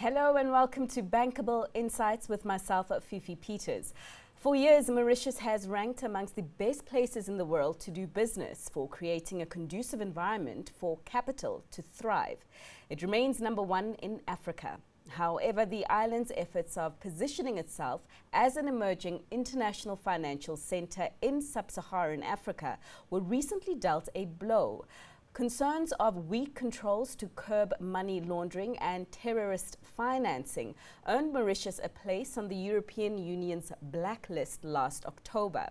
Hello and welcome to BanKable Insights with myself, Fifi Peters. For years, Mauritius has ranked amongst the best places in the world to do business for creating a conducive environment for capital to thrive. It remains number one in Africa. However, the island's efforts of positioning itself as an emerging international financial center in Sub-Saharan Africa were recently dealt a blow. Concerns of weak controls to curb money laundering and terrorist financing earned Mauritius a place on the European Union's blacklist last October.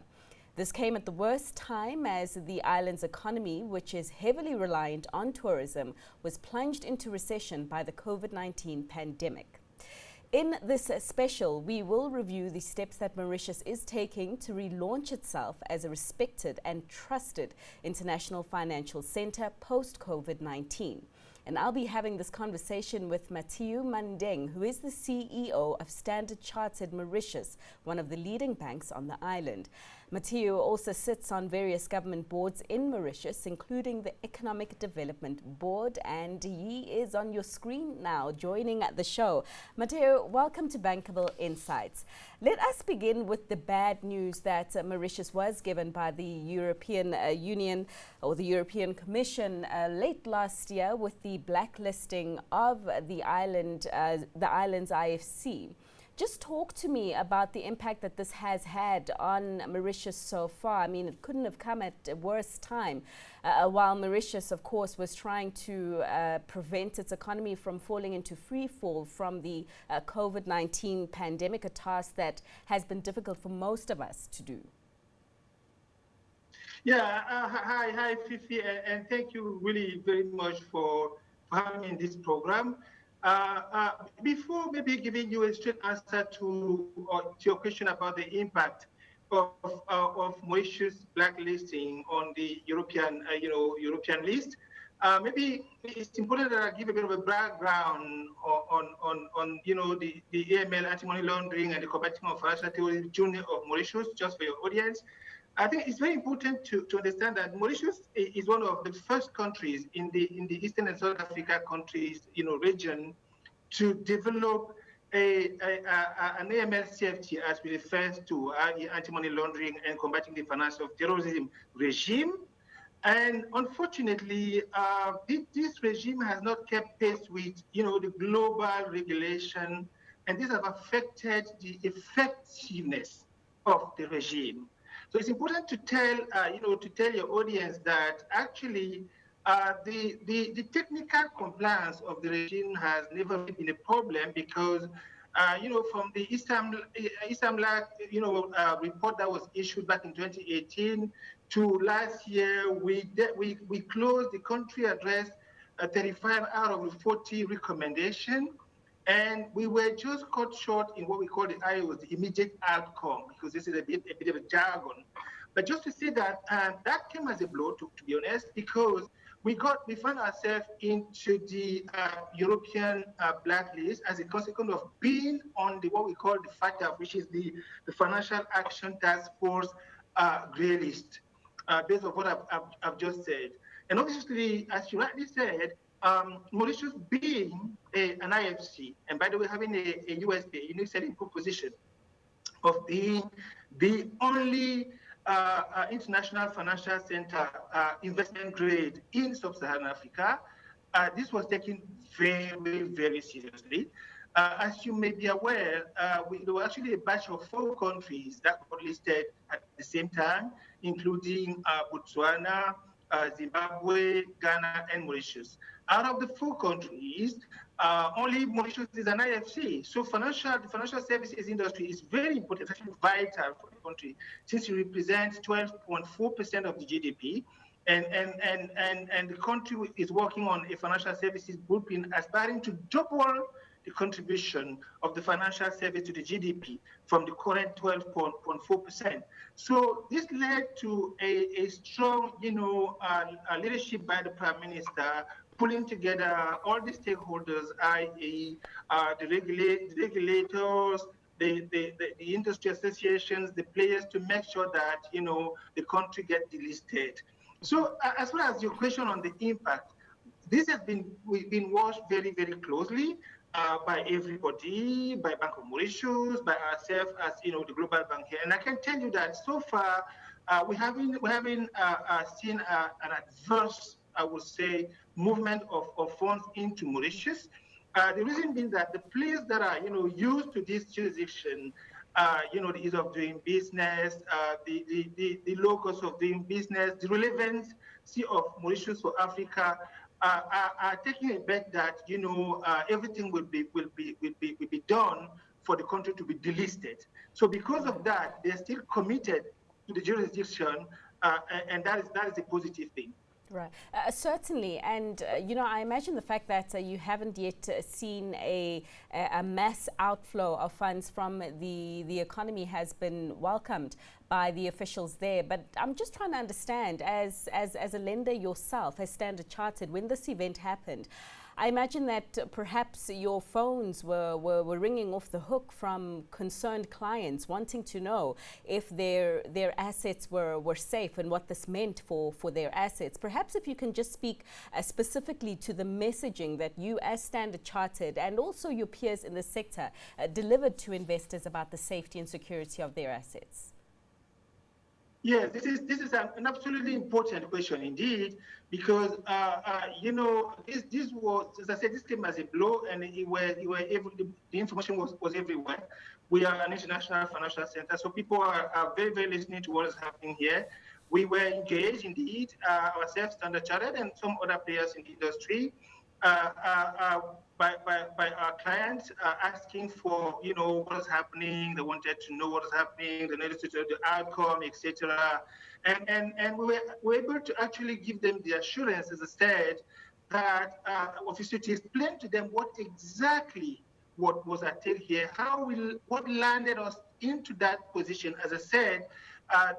This came at the worst time as the island's economy, which is heavily reliant on tourism, was plunged into recession by the COVID-19 pandemic. In this special, we will review the steps that Mauritius is taking to relaunch itself as a respected and trusted international financial center post-COVID-19. And I'll be having this conversation with Mathieu Mandeng, who is the CEO of Standard Chartered Mauritius, one of the leading banks on the island. Mathieu also sits on various government boards in Mauritius, including the Economic Development Board, and he is on your screen now, joining the show. Mathieu, welcome to BanKable Insights. Let us begin with the bad news that Mauritius was given by the European Union or the European Commission late last year with the blacklisting of the island's IFC. Just talk to me about the impact that this has had on Mauritius so far. I mean, it couldn't have come at a worse time, while Mauritius, of course, was trying to prevent its economy from falling into free fall from the COVID-19 pandemic, a task that has been difficult for most of us to do. Yeah, hi, Fifi, and thank you really very much for having me in this program. Before maybe giving you a straight answer to your question about the impact of Mauritius blacklisting on the European list, maybe it's important that I give a bit of a background on the AML, anti-money laundering, and the combating of financial terrorism journey of Mauritius, just for your audience. I think it's very important to understand that Mauritius is one of the first countries in the Eastern and South Africa countries, region, to develop an AML CFT, as we refer to anti-money laundering and combating the financial terrorism regime. And unfortunately, this regime has not kept pace with, the global regulation, and this has affected the effectiveness of the regime. So it's important to tell your audience that actually the technical compliance of the regime has never been a problem because, from the Islam report that was issued back in 2018 to last year, we closed the country address 35 out of the 40 recommendation. And we were just cut short in what we call the IOs, the immediate outcome, because this is a bit of a jargon. But just to say that that came as a blow, to be honest, because we found ourselves into the European blacklist as a consequence of being on what we call the FATF, which is the Financial Action Task Force grey list, based on what I've just said. And obviously, as you rightly said, Mauritius being an IFC, and by the way, having a USB, unique selling proposition of being the only international financial center investment grade in Sub-Saharan Africa, this was taken very, very seriously. As you may be aware, there were actually a batch of 4 countries that were listed at the same time, including Botswana, Zimbabwe, Ghana, and Mauritius. Out of the 4 countries, only Mauritius is an IFC. So the financial services industry is very important, it's actually vital for the country, since it represents 12.4% of the GDP. And the country is working on a financial services blueprint aspiring to double the contribution of the financial service to the GDP from the current 12.4%. So this led to a strong, leadership by the Prime Minister, pulling together all the stakeholders, i.e., the regulators, the industry associations, the players, to make sure that the country gets delisted. So as far as your question on the impact, this has been watched very, very closely. by everybody, by Bank of Mauritius, by ourselves as the global bank here. And I can tell you that so far we haven't seen an adverse, I would say, movement of funds into Mauritius. The reason being that the players that are used to this jurisdiction, the ease of doing business, the low cost of doing business, the relevancy of Mauritius for Africa, are taking a bet that everything will be done for the country to be delisted. So because of that, they're still committed to the jurisdiction, and that is a positive thing. Right, certainly, and I imagine the fact that you haven't yet seen a mass outflow of funds from the economy has been welcomed by the officials there. But I'm just trying to understand, as a lender yourself, as Standard Chartered, when this event happened, I imagine that perhaps your phones were ringing off the hook from concerned clients wanting to know if their assets were safe and what this meant for their assets. Perhaps if you can just speak specifically to the messaging that you as Standard Chartered and also your peers in the sector delivered to investors about the safety and security of their assets. Yes, this is an absolutely important question indeed, because this was, as I said, this came as a blow, and the information was everywhere. We are an international financial center, so people are very, very listening to what is happening here. We were engaged indeed, ourselves, Standard Chartered, and some other players in the industry, by our clients asking for what is happening. They wanted to know what is happening. They needed to know the outcome, etc. And we were able to actually give them the assurance, as I said, that obviously to explain to them what exactly what was at stake here, what landed us into that position. As I said,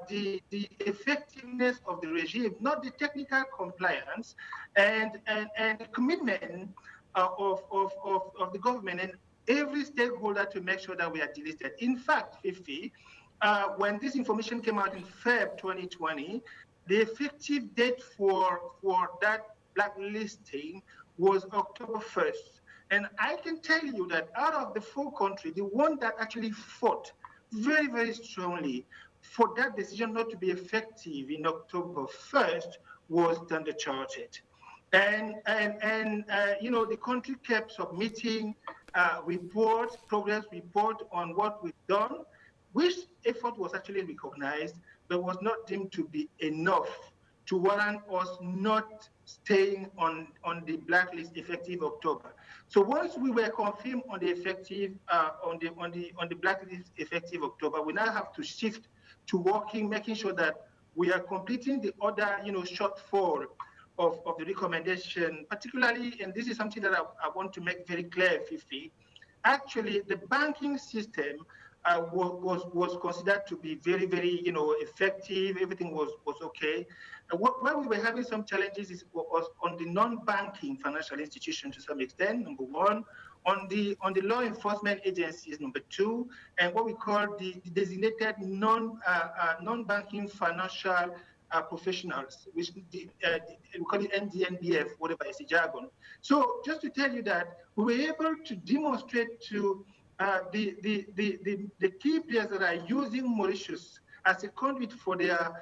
the effectiveness of the regime, not the technical compliance, and the commitment of the government and every stakeholder to make sure that we are delisted. In fact, Fifi, when this information came out in Feb 2020, the effective date for that blacklisting was October 1st. And I can tell you that out of the 4 countries, the one that actually fought very, very strongly for that decision not to be effective in October 1st was Standard Chartered. And the country kept submitting progress report on what we've done, which effort was actually recognized, but was not deemed to be enough to warrant us not staying on the blacklist effective October. So once we were confirmed on the effective on the blacklist effective October, we now have to shift to making sure that we are completing the other shortfall of the recommendation, particularly, and this is something that I want to make very clear, Fifi. Actually, the banking system was considered to be very, very, effective. Everything was okay. Where we were having some challenges was on the non-banking financial institutions to some extent, number one, on the law enforcement agencies, number two, and what we call the designated non-banking financial professionals, which we call it NDNBF, whatever is the jargon. So just to tell you that we were able to demonstrate to the key players that are using Mauritius as a conduit for their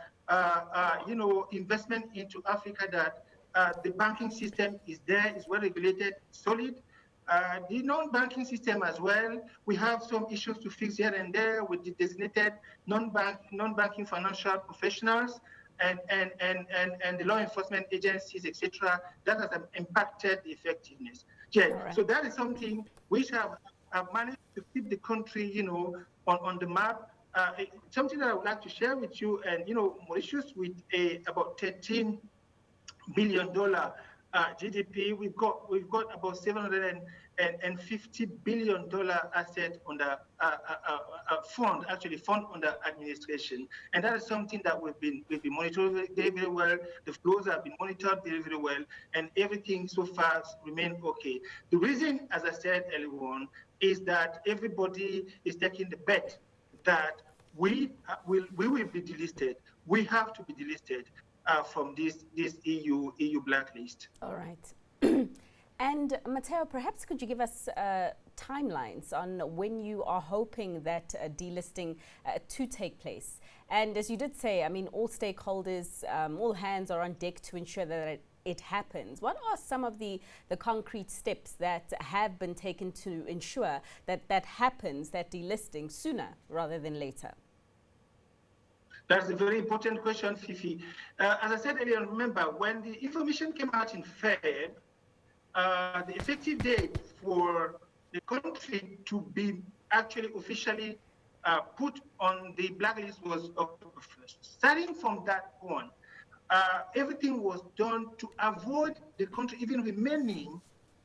investment into Africa that the banking system is there, is well regulated, solid. The non-banking system as well, we have some issues to fix here and there with the designated non-banking financial professionals and the law enforcement agencies, etc. That has impacted the effectiveness. Yeah, right. So that is something which have managed to keep the country, on the map. Something that I would like to share with you, and Mauritius with about $13 billion GDP, we've got about $750 billion asset under fund under administration, and that is something that we've been monitoring very, very well. The flows have been monitored very, very well, and everything so far remains okay. The reason, as I said earlier on, is that everybody is taking the bet that we will be delisted. We have to be delisted from this EU blacklist. All right. And Mathieu, perhaps could you give us timelines on when you are hoping that delisting to take place? And as you did say, I mean, all stakeholders, all hands are on deck to ensure that it happens. What are some of the concrete steps that have been taken to ensure that that happens, that delisting, sooner rather than later? That's a very important question, Fifi. As I said earlier, remember, when the information came out in Feb, the effective date for the country to be actually officially put on the blacklist was October 1st. Starting from that point, everything was done to avoid the country even remaining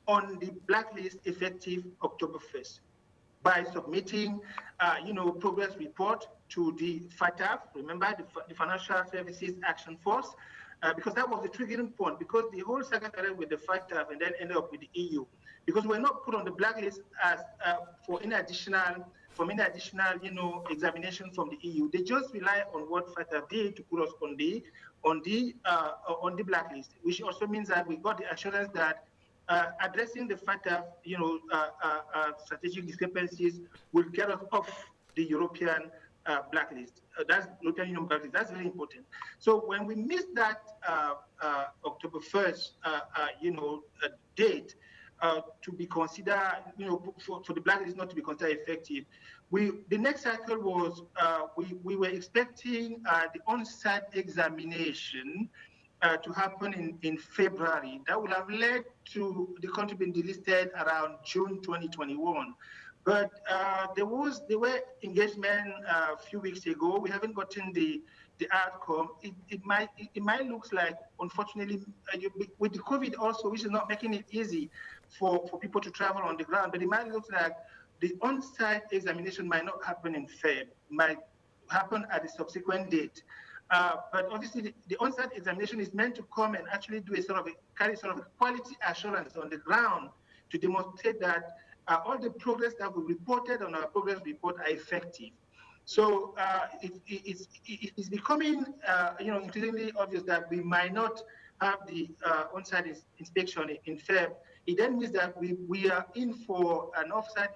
on the blacklist effective October 1st by submitting, progress report to the FATF, remember, the Financial Services Action Force, because that was the triggering point, because the whole saga started with the FATF and then ended up with the EU, because we're not put on the blacklist as for any additional examination from the EU. They just rely on what FATF did to put us on the blacklist, which also means that we got the assurance that addressing the FATF, strategic discrepancies will get us off the European blacklist. That's European Union blacklist. That's very important. So when we missed that October 1st, date to be considered, for the blacklist not to be considered effective, the next cycle was we were expecting the on-site examination to happen in February. That would have led to the country being delisted around June 2021. But there were engagement a few weeks ago. We haven't gotten the outcome. It might look like, unfortunately, with the COVID also, which is not making it easy for people to travel on the ground, but it might look like the on-site examination might not happen in Feb, might happen at a subsequent date. But obviously, the on-site examination is meant to come and actually do carry a quality assurance on the ground to demonstrate that all the progress that we reported on our progress report are effective. So it's becoming, increasingly obvious that we might not have the on-site inspection in Feb. It then means that we are in for an on-site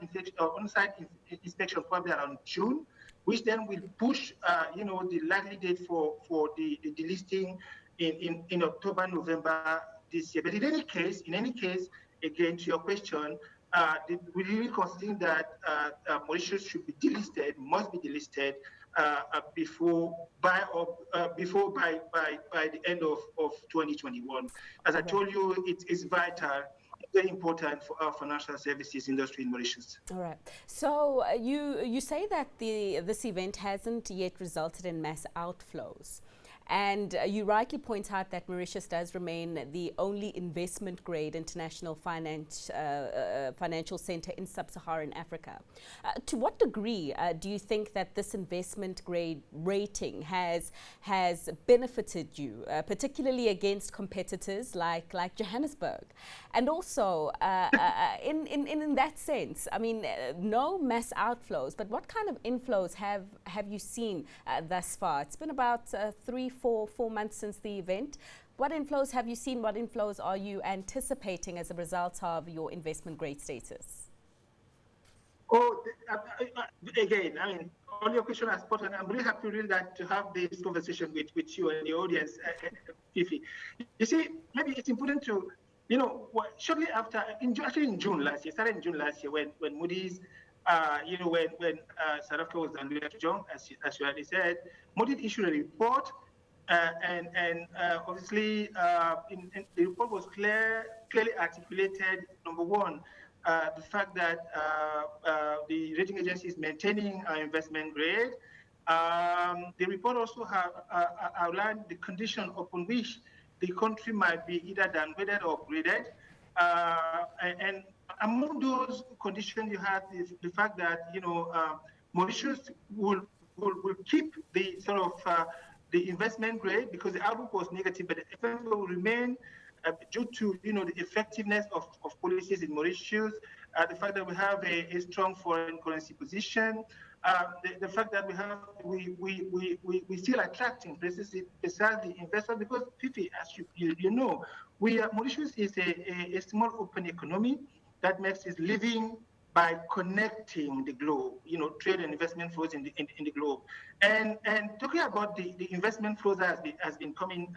inspection probably around June, which then will push, the likely date for the delisting in October, November this year. But in any case, again, to your question, we really consider that Mauritius should be delisted, must be delisted by the end of 2021. As I told you, it is vital, very important for our financial services industry in Mauritius. All right. So you say that this event hasn't yet resulted in mass outflows. And you rightly point out that Mauritius does remain the only investment-grade international financial center in Sub-Saharan Africa. To what degree do you think that this investment-grade rating has benefited you, particularly against competitors like Johannesburg? And also, in that sense, I mean, no mass outflows, but what kind of inflows have you seen thus far? It's been about 4 months since the event. What inflows have you seen? What inflows are you anticipating as a result of your investment grade status? Oh, again, I mean, all your questions are spot on. I'm really happy to have this conversation with you and the audience, Fifi. You see, maybe it's important to, shortly after, actually in June last year, started in June last year, when Moody's, when South Africa was downgraded to John, as you already said, Moody's issued a report. And obviously, the report was clearly articulated. Number one, the fact that the rating agency is maintaining our investment grade. The report also outlined the condition upon which the country might be either downgraded or upgraded. And among those conditions, you had the fact that Mauritius will keep the sort of the investment grade because the outlook was negative, but the investment will remain due to the effectiveness of policies in Mauritius, the fact that we have a strong foreign currency position, the fact that we still attracting precisely investors, because Fifi, as you know, Mauritius is a small open economy that makes its living by connecting the globe, trade and investment flows in the globe. And talking about the investment flows that has been coming,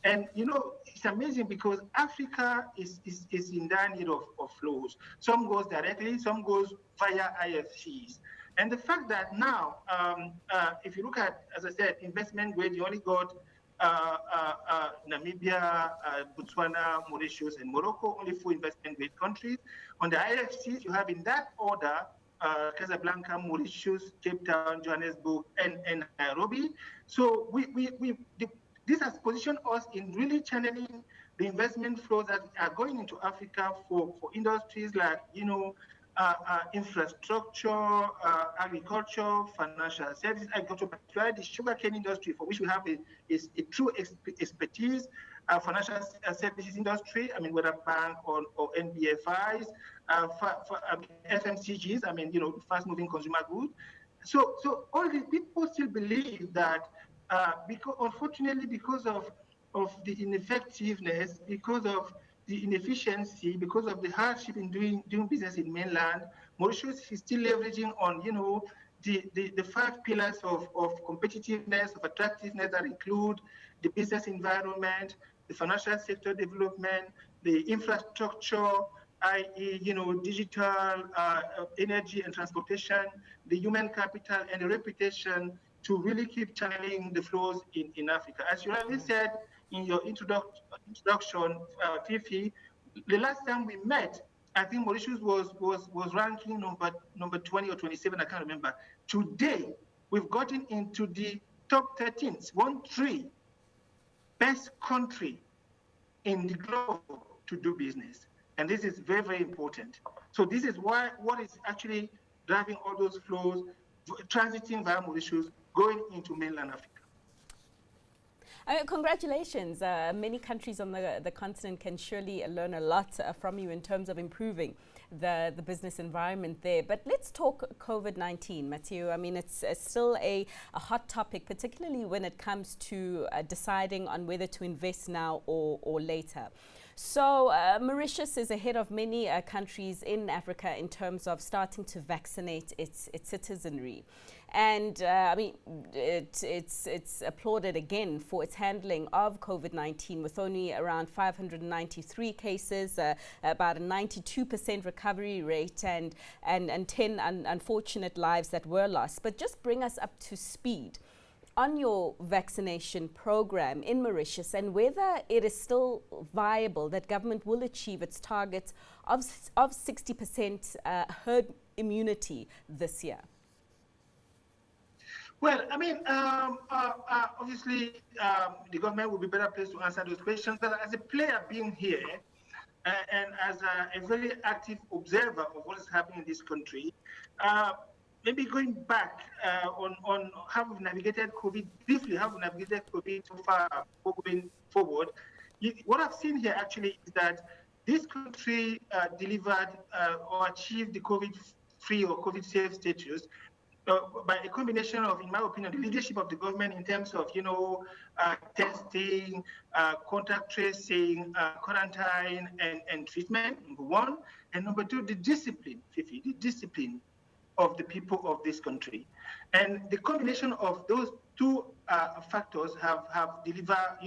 and it's amazing because Africa is in dire need of flows. Some goes directly, some goes via IFCs. And the fact that now, if you look at, as I said, investment grade, you only got Namibia, Botswana, Mauritius, and Morocco, only 4 investment grade countries. On the IFCs, you have in that order Casablanca, Mauritius, Cape Town, Johannesburg, and Nairobi. So this has positioned us in really channeling the investment flows that are going into Africa for industries like, infrastructure, agriculture, financial services, agriculture, particularly the sugarcane industry, for which we have a true expertise, financial services industry, whether bank or NBFIs, FMCGs, fast-moving consumer goods. So all the people still believe that, unfortunately, because of the ineffectiveness, because of the inefficiency, because of the hardship in doing business in mainland, Mauritius is still leveraging on, the 5 pillars of competitiveness, of attractiveness that include the business environment, the financial sector development, the infrastructure, i.e., digital, energy and transportation, the human capital, and the reputation to really keep channeling the flows in Africa. As you already said in your introduction, Fifi, the last time we met, I think Mauritius was ranking number 20 or 27, I can't remember. Today, we've gotten into the top 13th, 1-3 best country in the globe to do business. And this is very, very important. So this is what is actually driving all those flows, transiting via Mauritius, going into mainland Africa. Congratulations. Many countries on the continent can surely learn a lot from you in terms of improving the business environment there. But let's talk COVID-19, Mathieu. It's still a hot topic, particularly when it comes to deciding on whether to invest now or later. So Mauritius is ahead of many countries in Africa in terms of starting to vaccinate its citizenry. And it's applauded again for its handling of COVID-19, with only around 593 cases, about a 92% recovery rate, and 10 unfortunate lives that were lost. But just bring us up to speed on your vaccination program in Mauritius, and whether it is still viable that government will achieve its target of 60% herd immunity this year. Well, obviously, the government will be better placed to answer those questions. But as a player being here, and as a very active observer of what is happening in this country, maybe going back on how we've navigated COVID, briefly, how we've navigated COVID so far going forward, what I've seen here actually is that this country delivered or achieved the COVID-free or COVID-safe status by a combination of, in my opinion, the leadership of the government in terms of, testing, contact tracing, quarantine, and treatment, number one. And number two, the discipline, Fifi, the discipline of the people of this country. And the combination of those two factors have delivered,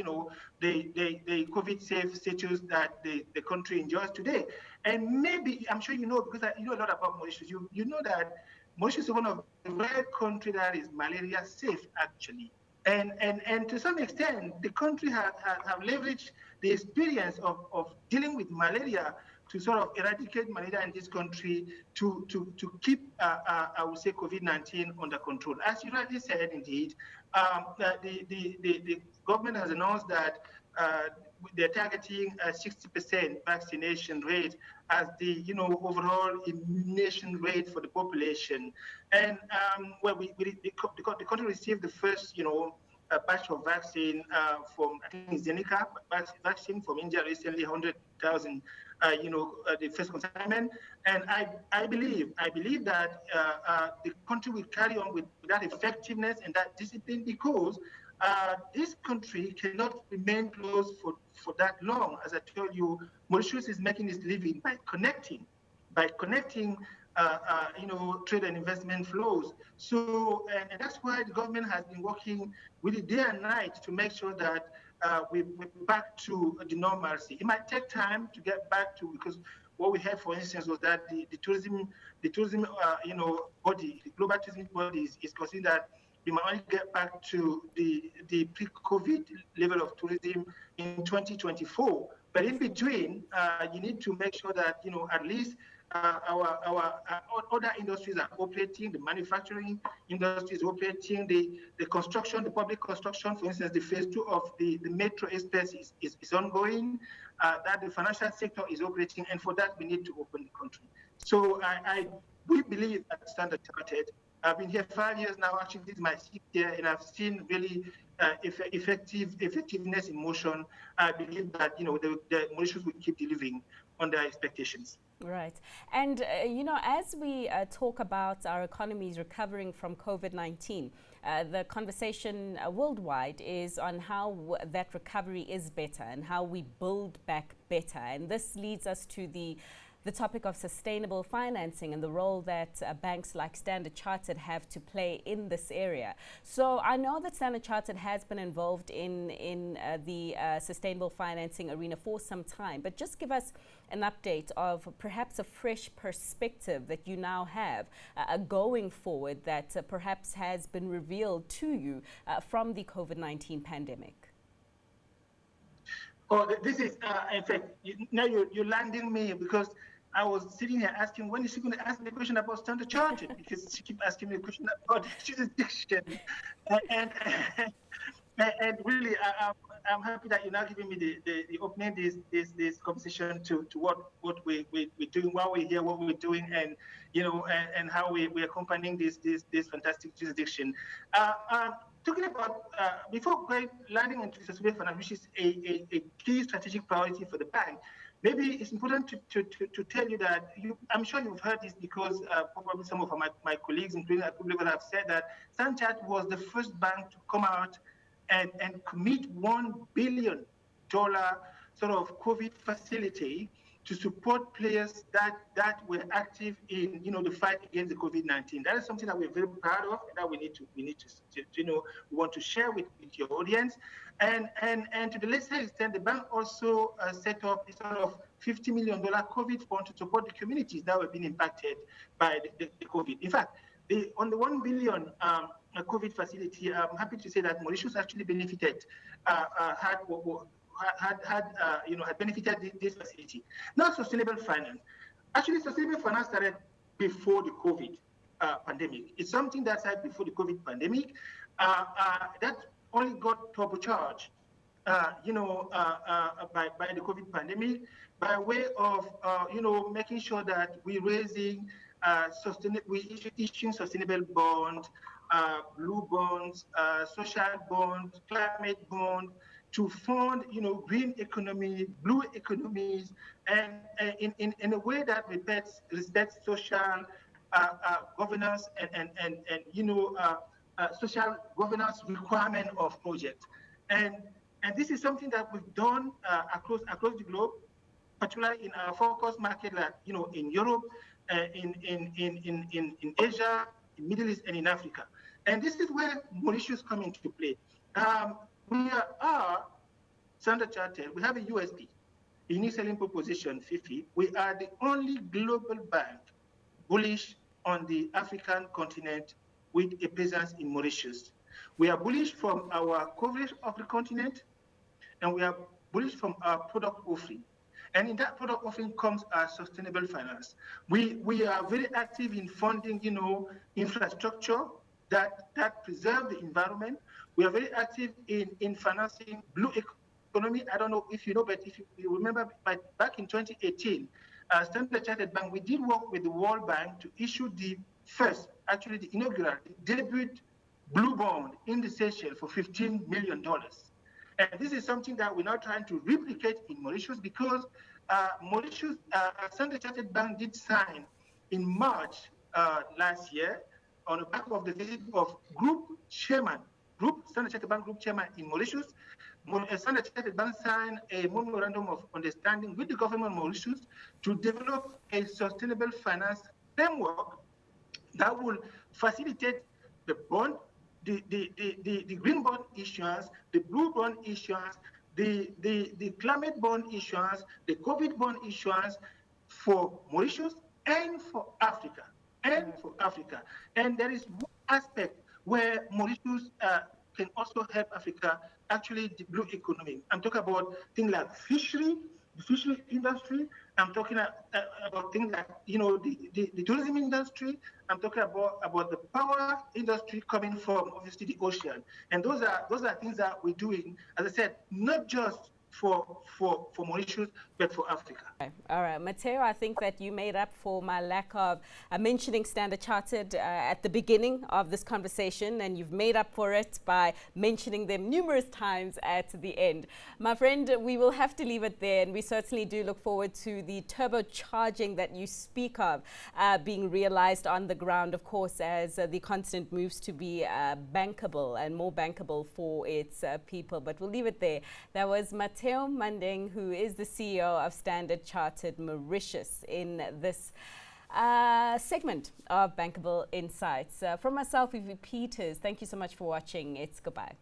the COVID-safe status that the country enjoys today. And maybe, I'm sure you know, because you know a lot about Mauritius, you know that Mauritius is one of the rare countries that is malaria safe, actually. And to some extent, the country have leveraged the experience of dealing with malaria to sort of eradicate malaria in this country, to keep, I would say, COVID-19 under control. As you rightly said, indeed, the government has announced that they're targeting a 60% vaccination rate as the overall immunization rate for the population. And the country received the first a batch of vaccine from, I think, Zeneca vaccine from India recently, 100,000, the first consignment. And I believe that the country will carry on with that effectiveness and that discipline, because this country cannot remain closed for that long. As I told you, Mauritius is making its living by connecting trade and investment flows. So, and that's why the government has been working really day and night to make sure that we're back to the normalcy. It might take time to get back to, because what we had, for instance, was that the tourism body, the global tourism body is considering that we might only get back to the pre-COVID level of tourism in 2024. But in between, you need to make sure that, at least our other industries are operating, the manufacturing industry is operating, the construction, the public construction, for instance, the phase 2 of the Metro Express is ongoing, that the financial sector is operating, and for that we need to open the country. So we believe at Standard Chartered, I've been here 5 years now, actually this is my 6th year, and I've seen really effectiveness in motion. I believe that, the Mauritius will keep delivering on their expectations. Right. And, as we talk about our economies recovering from COVID-19, the conversation worldwide is on how that recovery is better and how we build back better. And this leads us to the topic of sustainable financing and the role that banks like Standard Chartered have to play in this area. So I know that Standard Chartered has been involved in the sustainable financing arena for some time, but just give us an update of perhaps a fresh perspective that you now have going forward that perhaps has been revealed to you from the COVID-19 pandemic. Oh, this is, in fact, now you're landing me, because I was sitting here asking, when is she going to ask me a question about Standard Chartered? Because she keeps asking me a question about jurisdiction. And really, I'm happy that you're now giving me the opening this conversation to what we're doing, why we're here, what we're doing, and and how we're accompanying this fantastic jurisdiction. Talking about before landing into sustainable finance, which is a key strategic priority for the bank. Maybe it's important to tell you that I'm sure you've heard this, because probably some of my colleagues, including at group level, have said that Standard Chartered was the first bank to come out and commit $1 billion sort of COVID facility to support players that were active in the fight against the COVID-19. That is something that we're very proud of, and that we need to we want to share with your audience. And to the lesser extent, the bank also set up a sort of $50 million COVID fund to support the communities that were being impacted by the COVID. In fact, on the $1 billion COVID facility, I'm happy to say that Mauritius actually benefited, had benefited this facility. Now, sustainable finance. Actually, sustainable finance started before the COVID pandemic. It's something that started before the COVID pandemic. That only got turbocharged, by the COVID pandemic, by way of, making sure that we're raising issuing sustainable bonds, blue bonds, social bonds, climate bonds, to fund, green economy, blue economies, and in a way that respects social governance and social governance requirement of projects. And this is something that we've done across the globe, particularly in our focus market, like in Europe, in Asia, in Middle East, and in Africa. And this is where Mauritius come into play. We are Standard Chartered. We have a USP, a unique selling proposition, Fifi. We are the only global bank bullish on the African continent with a presence in Mauritius. We are bullish from our coverage of the continent, and we are bullish from our product offering. And in that product offering comes our sustainable finance. We are very active in funding, infrastructure that preserve the environment. We are very active in financing blue economy. I don't know if you know, but if you remember, back in 2018, Standard Chartered Bank, we did work with the World Bank to issue the inaugural, the debut blue bond in the Seychelles for $15 million. And this is something that we're now trying to replicate in Mauritius because Mauritius, Standard Chartered Bank did sign in March last year on the back of the visit of Standard Chartered Bank Group Chairman in Mauritius. Standard Chartered Bank signed a memorandum of understanding with the government of Mauritius to develop a sustainable finance framework that will facilitate the bond, the green bond issuance, the blue bond issuance, the climate bond issuance, the COVID bond issuance for Mauritius and for Africa. And there is one aspect where Mauritius can also help Africa actually the blue economy. I'm talking about things like the fishery industry. I'm talking about things like the tourism industry. I'm talking about the power industry coming from obviously the ocean. And those are things that we're doing, as I said, not just for Mauritius, but for Africa. All right, Mathieu, I think that you made up for my lack of mentioning Standard Chartered at the beginning of this conversation, and you've made up for it by mentioning them numerous times at the end. My friend, we will have to leave it there, and we certainly do look forward to the turbocharging that you speak of being realized on the ground, of course, as the continent moves to be bankable and more bankable for its people. But we'll leave it there. That was Mathieu Mandeng, who is the CEO of Standard Chartered Mauritius, in this segment of BanKable Insights. From myself, Fifi Peters, thank you so much for watching. It's goodbye.